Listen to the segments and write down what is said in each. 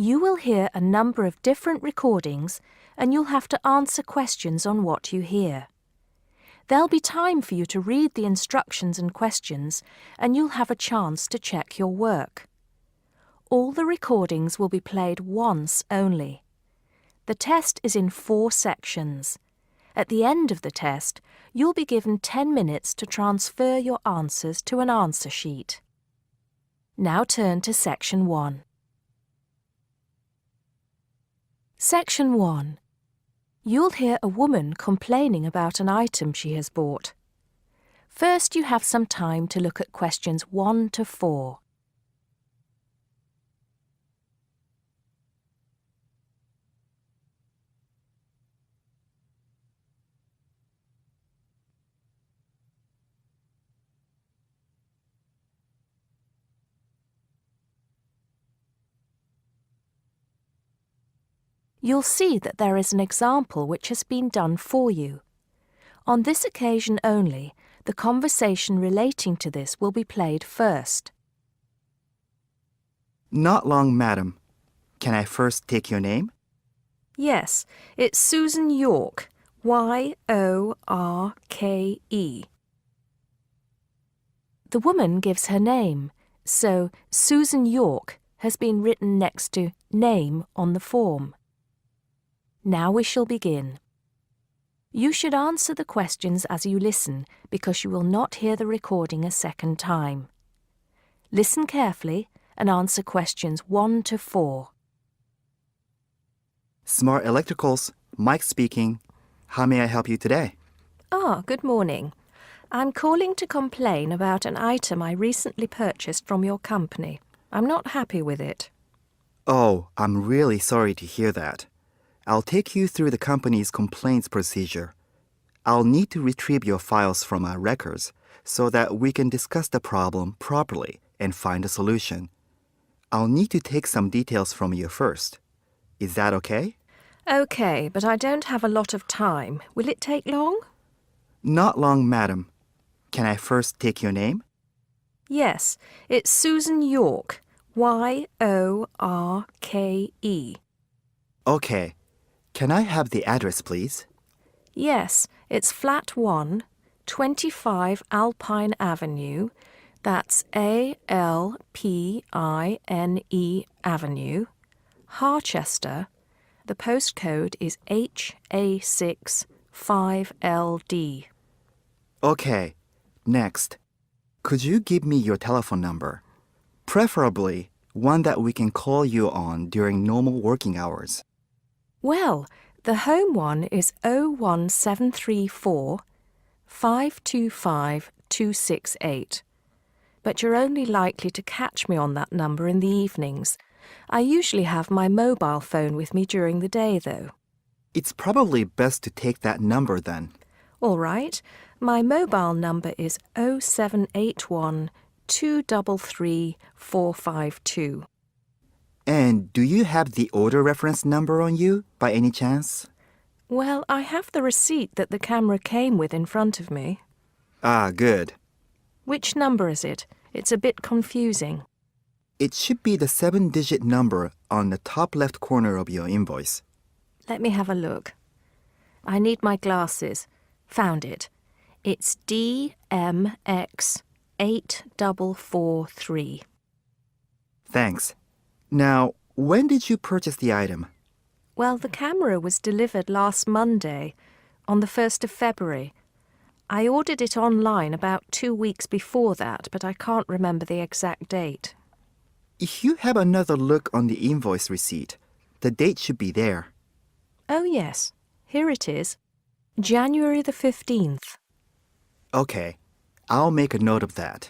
You will hear a number of different recordings and you'll have to answer questions on what you hear. There'll be time for you to read the instructions and questions and you'll have a chance to check your work. All the recordings will be played once only. The test is in 4 sections. At the end of the test, you'll be given 10 minutes to transfer your answers to an answer sheet. Now turn to Section 1. Section 1. You'll hear a woman complaining about an item she has bought. First, you have some time to look at questions 1 to 4. You'll see that there is an example which has been done for you. On this occasion only, the conversation relating to this will be played first. Not long, madam. Can I first take your name? Yes, it's Susan Yorke, Y-O-R-K-E. The woman gives her name, so Susan Yorke has been written next to name on the form. Now we shall begin. You should answer the questions as you listen because you will not hear the recording a second time. Listen carefully and answer questions 1 to 4. Smart Electricals, Mike speaking. How may I help you today? Good morning. I'm calling to complain about an item I recently purchased from your company. I'm not happy with it. Oh, I'm really sorry to hear that. I'll take you through the company's complaints procedure. I'll need to retrieve your files from our records so that we can discuss the problem properly and find a solution. I'll need to take some details from you first. Is that okay? Okay, but I don't have a lot of time. Will it take long? Not long, madam. Can I first take your name? Yes, it's Susan Yorke, Y-O-R-K-E. Okay. Can I have the address, please? Yes, it's Flat 1, 25 Alpine Avenue. That's A-L-P-I-N-E Avenue, Harchester. The postcode is HA6 5LD. Okay. Next. Could you give me your telephone number? Preferably one that we can call you on during normal working hours. Well, the home one is 01734 525 268. But you're only likely to catch me on that number in the evenings. I usually have my mobile phone with me during the day, though. It's probably best to take that number then. All right. My mobile number is 0781 233 452. And do you have the order reference number on you, by any chance? Well, I have the receipt that the camera came with in front of me. Ah, good. Which number is it? It's a bit confusing. It should be the 7-digit number on the top left corner of your invoice. Let me have a look. I need my glasses. Found it. It's DMX8443. Thanks. Now, when did you purchase the item? Well, the camera was delivered last Monday, on the 1st of February. I ordered it online about 2 weeks before that, but I can't remember the exact date. If you have another look on the invoice receipt, the date should be there. Oh, yes. Here it is. January the 15th. Okay, I'll make a note of that.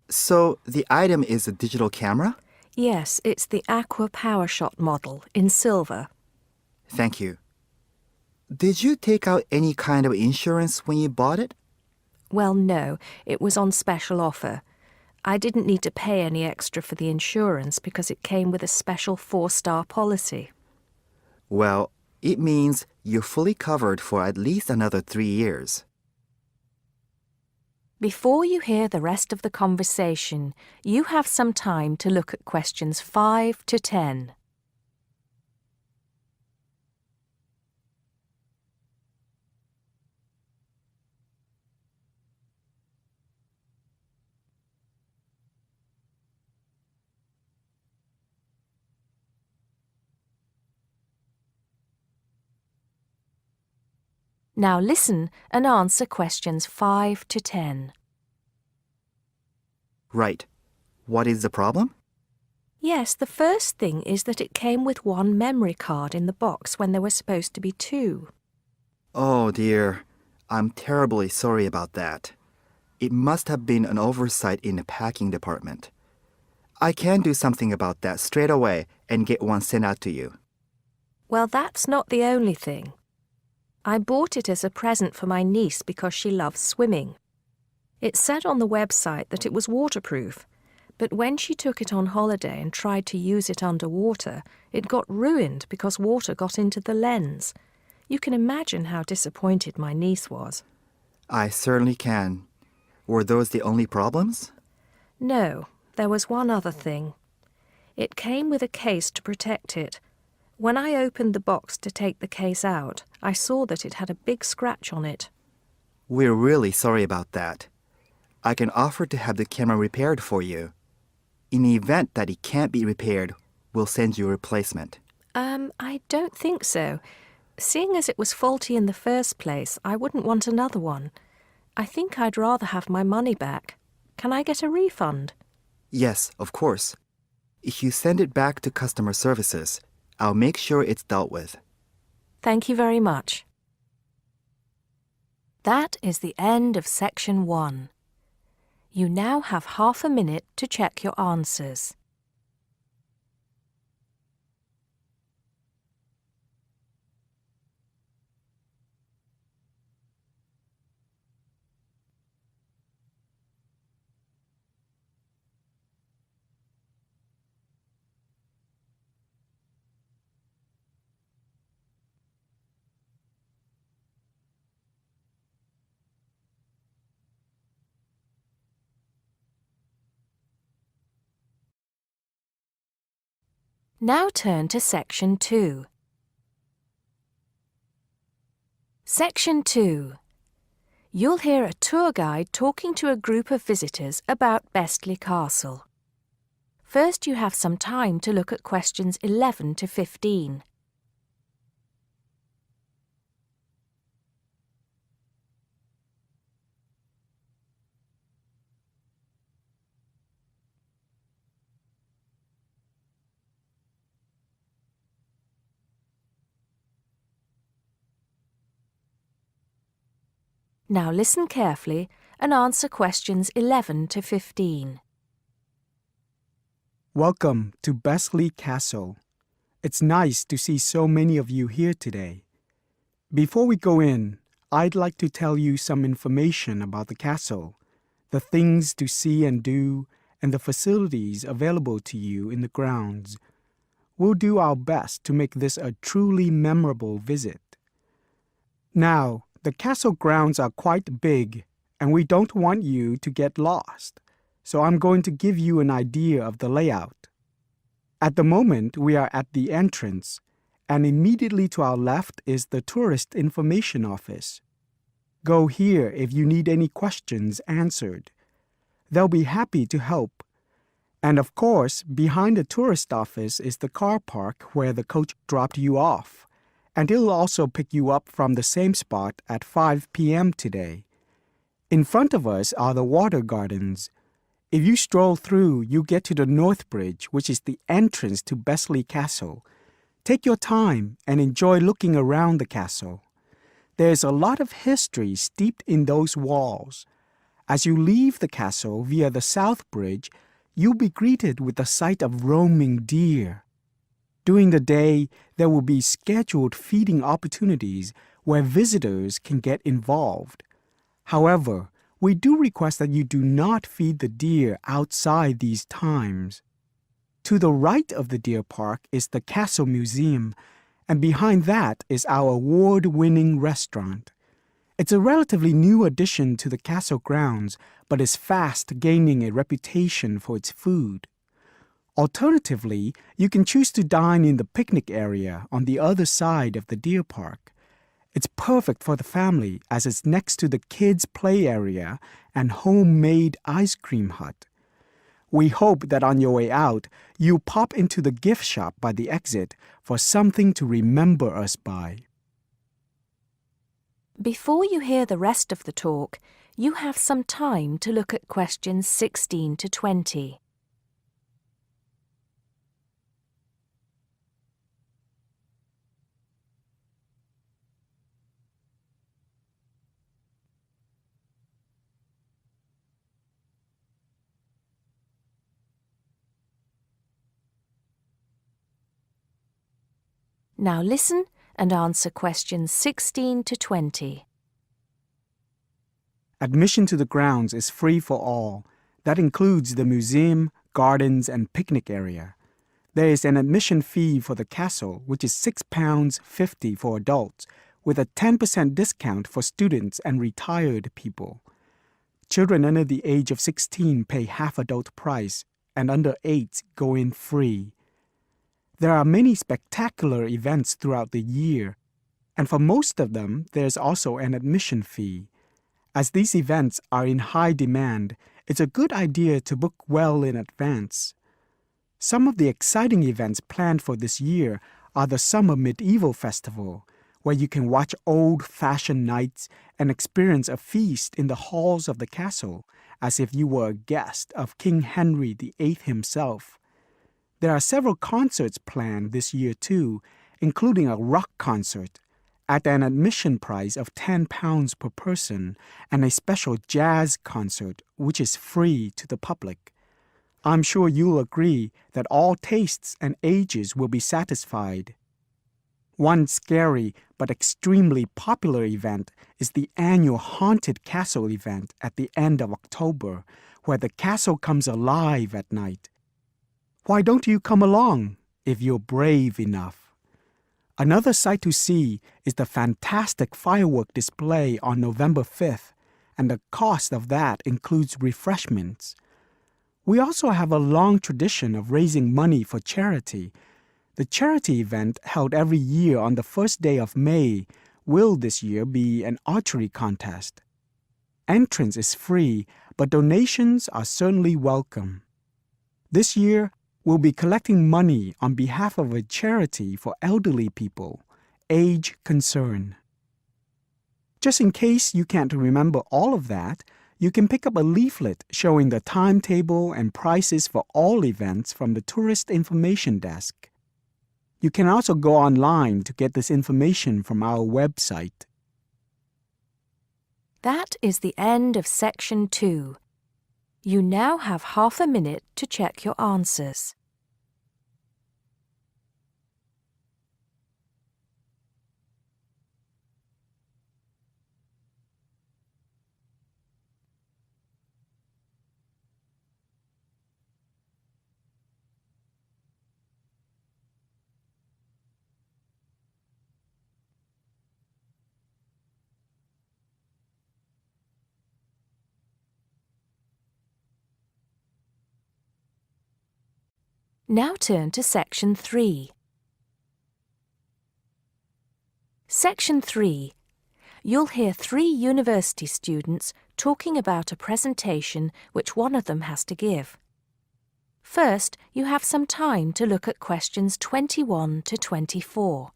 So, the item is a digital camera? Yes, it's the Aqua PowerShot model in silver. Thank you. Did you take out any kind of insurance when you bought it? Well, no, it was on special offer. I didn't need to pay any extra for the insurance because it came with a special 4-star policy. Well, it means you're fully covered for at least another 3 years. Before you hear the rest of the conversation, you have some time to look at questions 5 to 10. Now listen and answer questions 5 to 10. Right. What is the problem? Yes, the first thing is that it came with one memory card in the box when there were supposed to be two. Oh dear. I'm terribly sorry about that. It must have been an oversight in the packing department. I can do something about that straight away and get one sent out to you. Well, that's not the only thing. I bought it as a present for my niece because she loves swimming. It said on the website that it was waterproof, but when she took it on holiday and tried to use it underwater, it got ruined because water got into the lens. You can imagine how disappointed my niece was. I certainly can. Were those the only problems? No, there was one other thing. It came with a case to protect it. When I opened the box to take the case out, I saw that it had a big scratch on it. We're really sorry about that. I can offer to have the camera repaired for you. In the event that it can't be repaired, we'll send you a replacement. I don't think so. Seeing as it was faulty in the first place, I wouldn't want another one. I think I'd rather have my money back. Can I get a refund? Yes, of course. If you send it back to customer services, I'll make sure it's dealt with. Thank you very much. That is the end of section 1. You now have half a minute to check your answers. Now turn to section 2. Section 2. You'll hear a tour guide talking to a group of visitors about Bestley Castle. First, you have some time to look at questions 11 to 15. Now listen carefully and answer questions 11 to 15. Welcome to Bestley Castle. It's nice to see so many of you here today. Before we go in, I'd like to tell you some information about the castle, the things to see and do, and the facilities available to you in the grounds. We'll do our best to make this a truly memorable visit. Now, the castle grounds are quite big, and we don't want you to get lost, so I'm going to give you an idea of the layout. At the moment, we are at the entrance, and immediately to our left is the Tourist Information Office. Go here if you need any questions answered. They'll be happy to help. And of course, behind the tourist office is the car park where the coach dropped you off, and it'll also pick you up from the same spot at 5 p.m. today. In front of us are the water gardens. If you stroll through, you get to the North Bridge, which is the entrance to Bestley Castle. Take your time and enjoy looking around the castle. There's a lot of history steeped in those walls. As you leave the castle via the South Bridge, you'll be greeted with the sight of roaming deer. During the day, there will be scheduled feeding opportunities where visitors can get involved. However, we do request that you do not feed the deer outside these times. To the right of the deer park is the Castle Museum, and behind that is our award-winning restaurant. It's a relatively new addition to the castle grounds, but is fast gaining a reputation for its food. Alternatively, you can choose to dine in the picnic area on the other side of the deer park. It's perfect for the family as it's next to the kids' play area and homemade ice cream hut. We hope that on your way out, you'll pop into the gift shop by the exit for something to remember us by. Before you hear the rest of the talk, you have some time to look at questions 16 to 20. Now listen and answer questions 16 to 20. Admission to the grounds is free for all. That includes the museum, gardens, and picnic area. There is an admission fee for the castle, which is £6.50 for adults, with a 10% discount for students and retired people. Children under the age of 16 pay half adult price, and under 8 go in free. There are many spectacular events throughout the year, and for most of them, there's also an admission fee. As these events are in high demand, it's a good idea to book well in advance. Some of the exciting events planned for this year are the Summer Medieval Festival, where you can watch old-fashioned knights and experience a feast in the halls of the castle, as if you were a guest of King Henry VIII himself. There are several concerts planned this year too, including a rock concert at an admission price of £10 per person and a special jazz concert which is free to the public. I'm sure you'll agree that all tastes and ages will be satisfied. One scary but extremely popular event is the annual Haunted Castle event at the end of October, where the castle comes alive at night. Why don't you come along if you're brave enough? Another sight to see is the fantastic firework display on November 5th, and the cost of that includes refreshments. We also have a long tradition of raising money for charity. The charity event held every year on the first day of May will this year be an archery contest. Entrance is free, but donations are certainly welcome. This year, we'll be collecting money on behalf of a charity for elderly people, Age Concern. Just in case you can't remember all of that, you can pick up a leaflet showing the timetable and prices for all events from the Tourist Information Desk. You can also go online to get this information from our website. That is the end of Section 2. You now have half a minute to check your answers. Now turn to Section 3. Section 3. You'll hear 3 university students talking about a presentation which one of them has to give. First, you have some time to look at questions 21 to 24.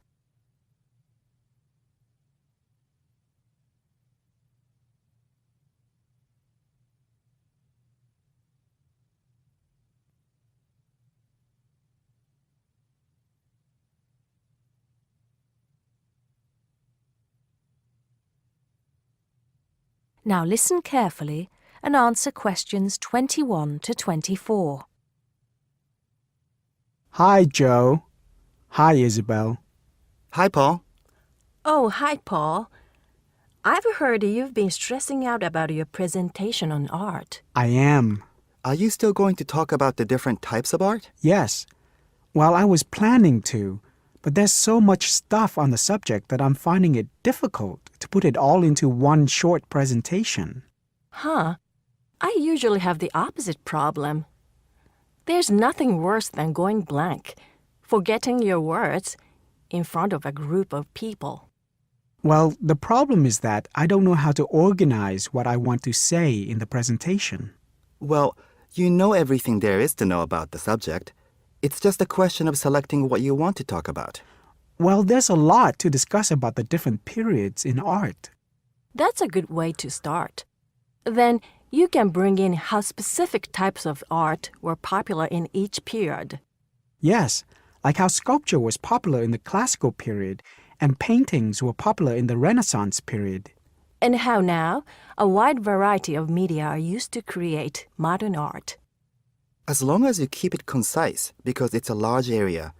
Now listen carefully and answer questions 21 to 24. Hi, Joe. Hi, Isabel. Hi, Paul. Oh, hi, Paul. I've heard you've been stressing out about your presentation on art. I am. Are you still going to talk about the different types of art? Yes. Well, I was planning to, but there's so much stuff on the subject that I'm finding it difficult to put it all into one short presentation. Huh? I usually have the opposite problem. There's nothing worse than going blank, forgetting your words in front of a group of people. Well, the problem is that I don't know how to organize what I want to say in the presentation. Well, you know everything there is to know about the subject. It's just a question of selecting what you want to talk about. Well, there's a lot to discuss about the different periods in art. That's a good way to start. Then you can bring in how specific types of art were popular in each period. Yes, like how sculpture was popular in the classical period and paintings were popular in the Renaissance period. And how now a wide variety of media are used to create modern art. As long as you keep it concise, because it's a large area.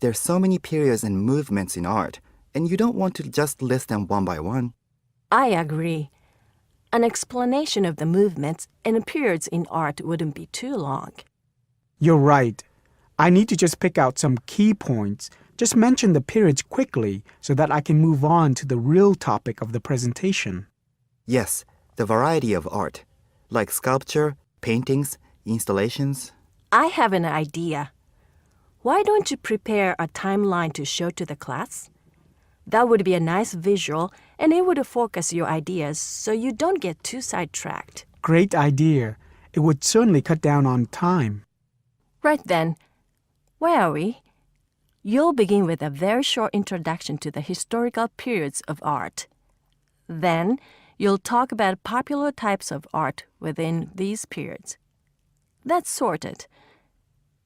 There's so many periods and movements in art, and you don't want to just list them one by one. I agree. An explanation of the movements and periods in art wouldn't be too long. You're right. I need to just pick out some key points. Just mention the periods quickly so that I can move on to the real topic of the presentation. Yes, the variety of art, like sculpture, paintings, installations. I have an idea. Why don't you prepare a timeline to show to the class? That would be a nice visual, and it would focus your ideas so you don't get too sidetracked. Great idea. It would certainly cut down on time. Right then, where are we? You'll begin with a very short introduction to the historical periods of art. Then, you'll talk about popular types of art within these periods. That's sorted.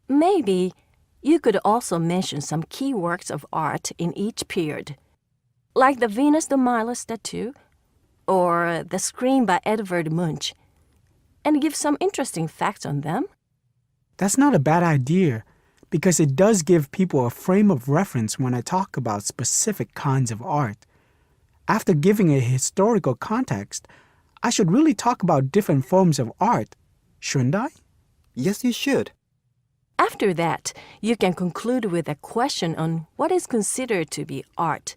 Maybe you could also mention some key works of art in each period, like the Venus de Milo statue or the Scream by Edvard Munch, and give some interesting facts on them. That's not a bad idea, because it does give people a frame of reference when I talk about specific kinds of art. After giving a historical context, I should really talk about different forms of art, shouldn't I? Yes, you should. After that, you can conclude with a question on what is considered to be art.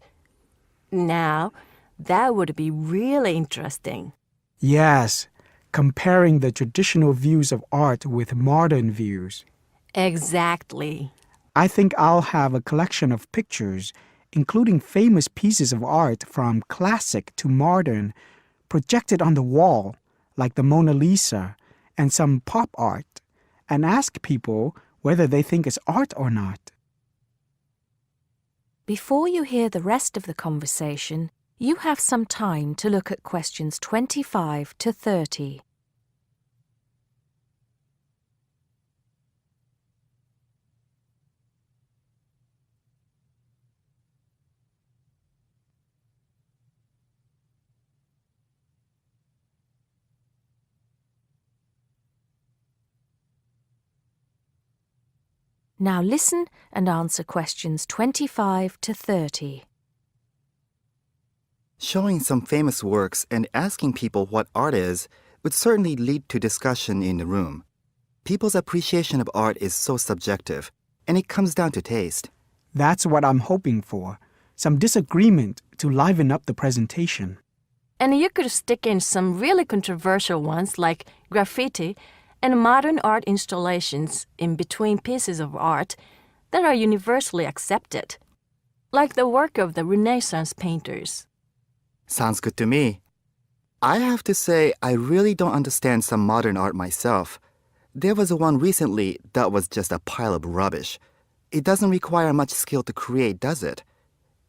Now, that would be really interesting. Yes, comparing the traditional views of art with modern views. Exactly. I think I'll have a collection of pictures, including famous pieces of art from classic to modern, projected on the wall, like the Mona Lisa, and some pop art, and ask people whether they think it's art or not. Before you hear the rest of the conversation, you have some time to look at questions 25 to 30. Now listen and answer questions 25 to 30. Showing some famous works and asking people what art is would certainly lead to discussion in the room. People's appreciation of art is so subjective, and it comes down to taste. That's what I'm hoping for, some disagreement to liven up the presentation. And you could stick in some really controversial ones like graffiti and modern art installations in between pieces of art that are universally accepted, like the work of the Renaissance painters. Sounds good to me. I have to say, I really don't understand some modern art myself. There was one recently that was just a pile of rubbish. It doesn't require much skill to create, does it?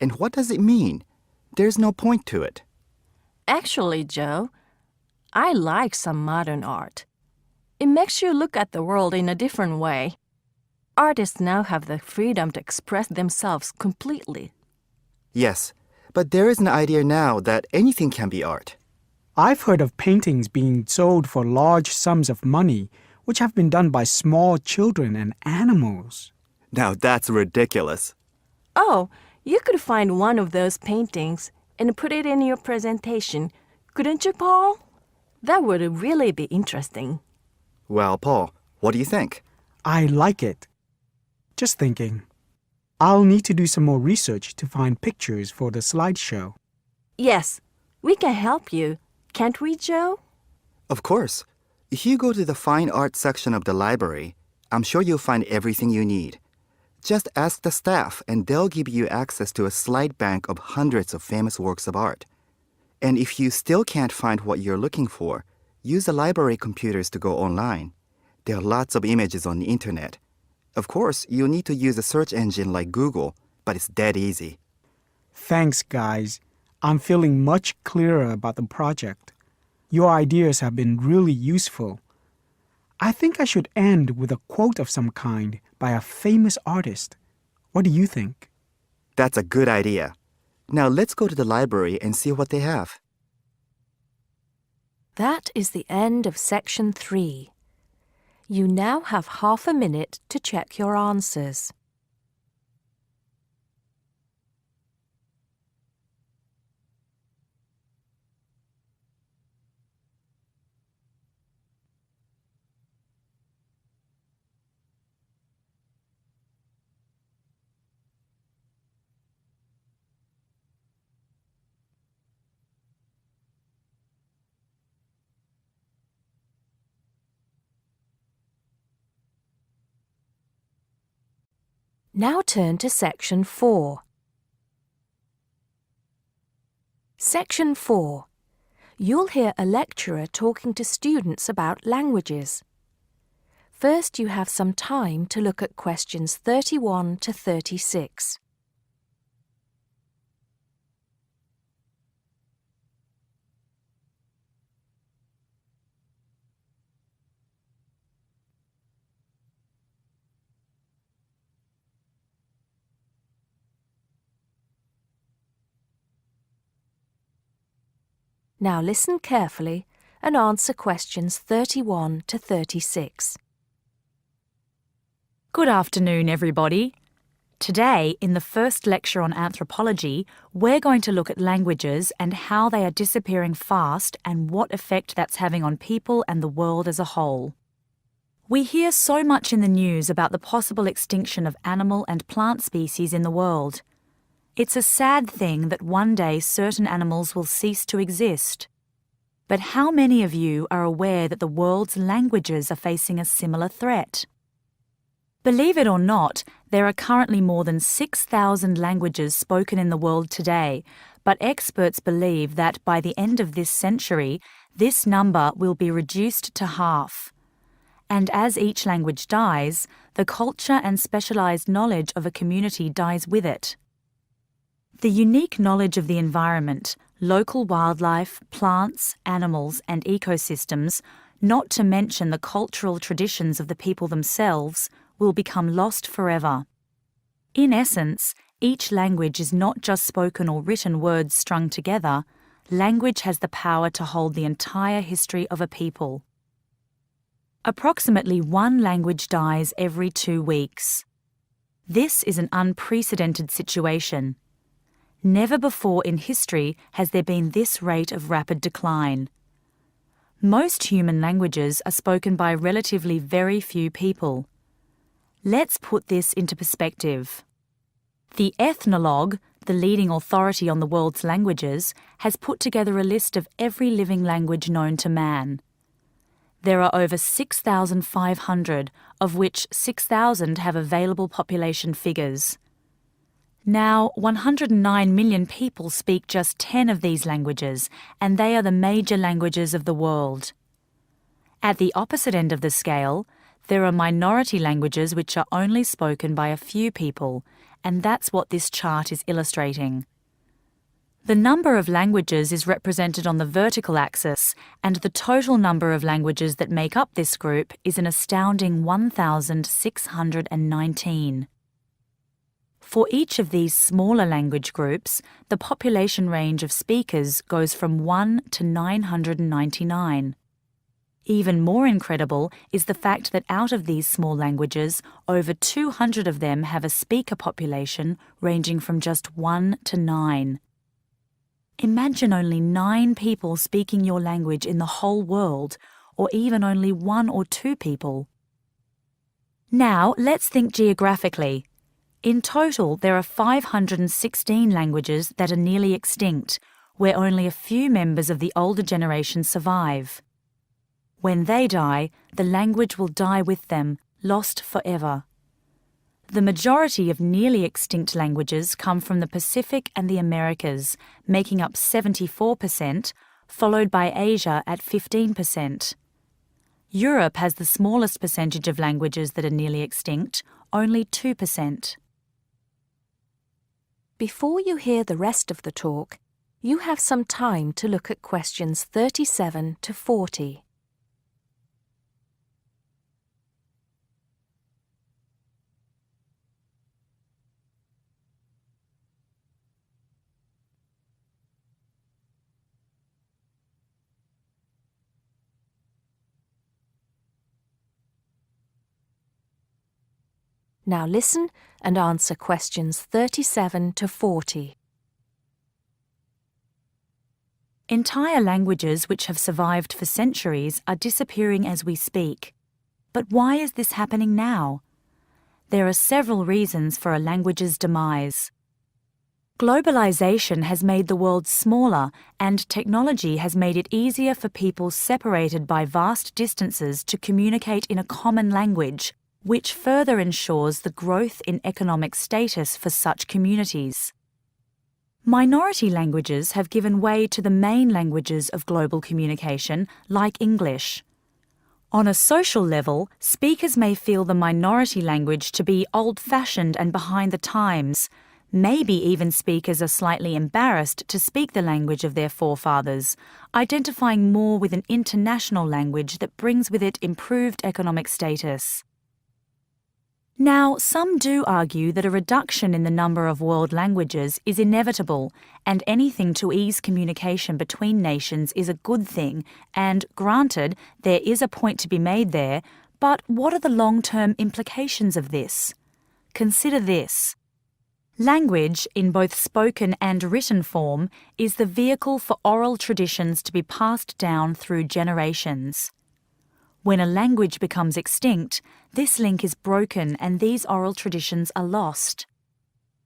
And what does it mean? There's no point to it. Actually, Joe, I like some modern art. It makes you look at the world in a different way. Artists now have the freedom to express themselves completely. Yes, but there is an idea now that anything can be art. I've heard of paintings being sold for large sums of money, which have been done by small children and animals. Now that's ridiculous. Oh, you could find one of those paintings and put it in your presentation, couldn't you, Paul? That would really be interesting. Well, Paul, what do you think? I like it. Just thinking. I'll need to do some more research to find pictures for the slideshow. Yes, we can help you, can't we, Joe? Of course. If you go to the fine art section of the library, I'm sure you'll find everything you need. Just ask the staff and they'll give you access to a slide bank of hundreds of famous works of art. And if you still can't find what you're looking for, use the library computers to go online. There are lots of images on the internet. Of course, you'll need to use a search engine like Google, but it's dead easy. Thanks, guys. I'm feeling much clearer about the project. Your ideas have been really useful. I think I should end with a quote of some kind by a famous artist. What do you think? That's a good idea. Now let's go to the library and see what they have. That is the end of section 3. You now have half a minute to check your answers. Now turn to section 4. Section 4. You'll hear a lecturer talking to students about languages. First, you have some time to look at questions 31 to 36. Now listen carefully and answer questions 31 to 36. Good afternoon, everybody. Today, in the first lecture on anthropology, we're going to look at languages and how they are disappearing fast and what effect that's having on people and the world as a whole. We hear so much in the news about the possible extinction of animal and plant species in the world. It's a sad thing that one day certain animals will cease to exist. But how many of you are aware that the world's languages are facing a similar threat? Believe it or not, there are currently more than 6,000 languages spoken in the world today, but experts believe that by the end of this century, this number will be reduced to half. And as each language dies, the culture and specialized knowledge of a community dies with it. The unique knowledge of the environment, local wildlife, plants, animals, and ecosystems, not to mention the cultural traditions of the people themselves, will become lost forever. In essence, each language is not just spoken or written words strung together. Language has the power to hold the entire history of a people. Approximately one language dies every 2 weeks. This is an unprecedented situation. Never before in history has there been this rate of rapid decline. Most human languages are spoken by relatively very few people. Let's put this into perspective. The Ethnologue, the leading authority on the world's languages, has put together a list of every living language known to man. There are over 6,500, of which 6,000 have available population figures. Now, 109 million people speak just 10 of these languages, and they are the major languages of the world. At the opposite end of the scale, there are minority languages which are only spoken by a few people, and that's what this chart is illustrating. The number of languages is represented on the vertical axis, and the total number of languages that make up this group is an astounding 1,619. For each of these smaller language groups, the population range of speakers goes from 1 to 999. Even more incredible is the fact that out of these small languages, over 200 of them have a speaker population ranging from just 1 to 9. Imagine only 9 people speaking your language in the whole world, or even only 1 or 2 people. Now, let's think geographically. In total, there are 516 languages that are nearly extinct, where only a few members of the older generation survive. When they die, the language will die with them, lost forever. The majority of nearly extinct languages come from the Pacific and the Americas, making up 74%, followed by Asia at 15%. Europe has the smallest percentage of languages that are nearly extinct, only 2%. Before you hear the rest of the talk, You have some time to look at questions 37 to 40. Now listen and answer questions 37 to 40. Entire languages which have survived for centuries are disappearing as we speak. But why is this happening now? There are several reasons for a language's demise. Globalization has made the world smaller, and technology has made it easier for people separated by vast distances to communicate in a common language, which further ensures the growth in economic status for such communities. Minority languages have given way to the main languages of global communication, like English. On a social level, speakers may feel the minority language to be old-fashioned and behind the times. Maybe even speakers are slightly embarrassed to speak the language of their forefathers, identifying more with an international language that brings with it improved economic status. Now, some do argue that a reduction in the number of world languages is inevitable, and anything to ease communication between nations is a good thing, and granted, there is a point to be made there, but what are the long-term implications of this? Consider this. Language, in both spoken and written form, is the vehicle for oral traditions to be passed down through generations. When a language becomes extinct, this link is broken and these oral traditions are lost.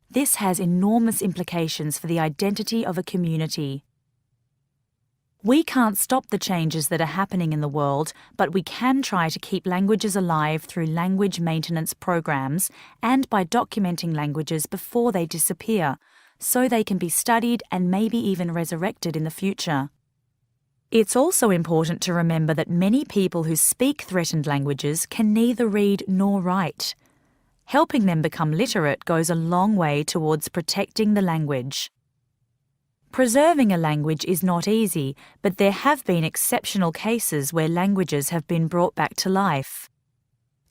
This has enormous implications for the identity of a community. We can't stop the changes that are happening in the world, but we can try to keep languages alive through language maintenance programs and by documenting languages before they disappear, so they can be studied and maybe even resurrected in the future. It's also important to remember that many people who speak threatened languages can neither read nor write. Helping them become literate goes a long way towards protecting the language. Preserving a language is not easy, but there have been exceptional cases where languages have been brought back to life.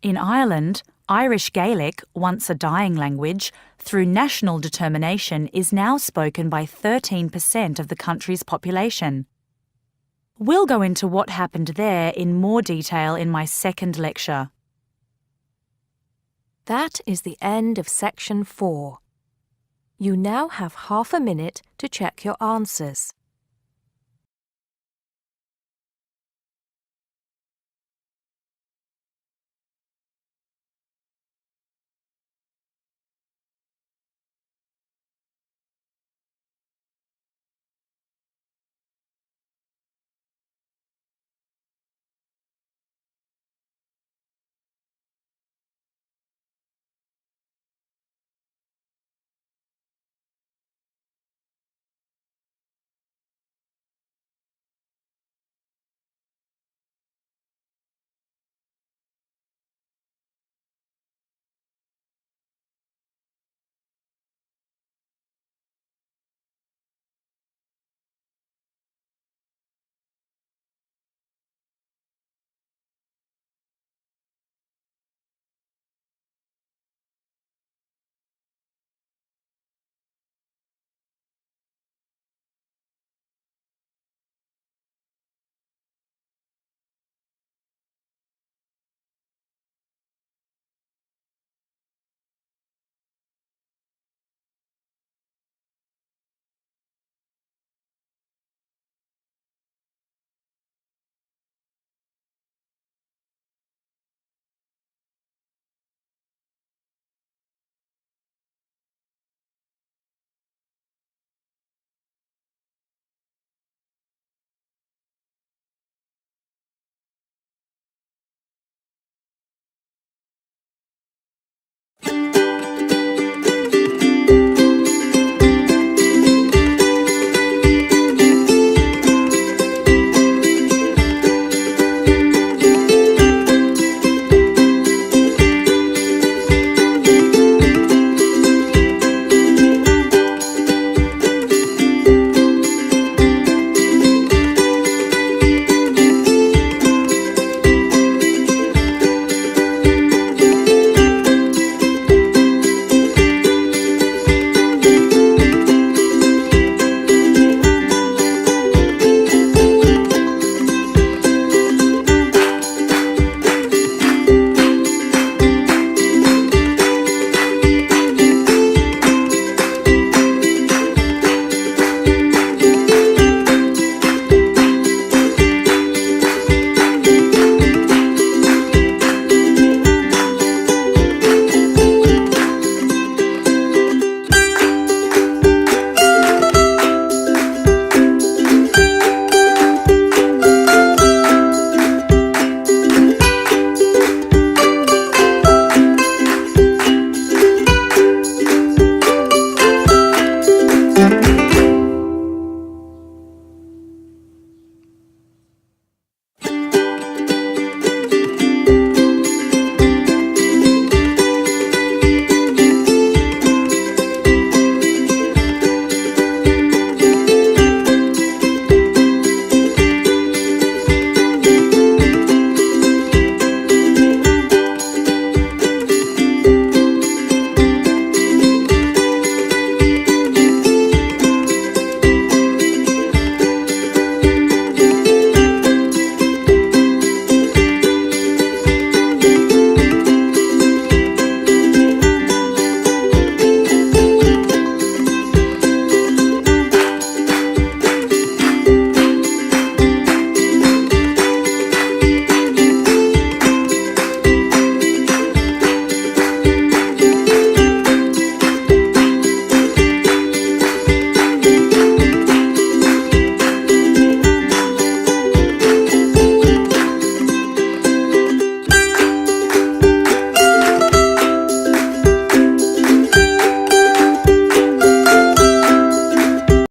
In Ireland, Irish Gaelic, once a dying language, through national determination is now spoken by 13% of the country's population. We'll go into what happened there in more detail in my second lecture. That is the end of section 4. You now have half a minute to check your answers.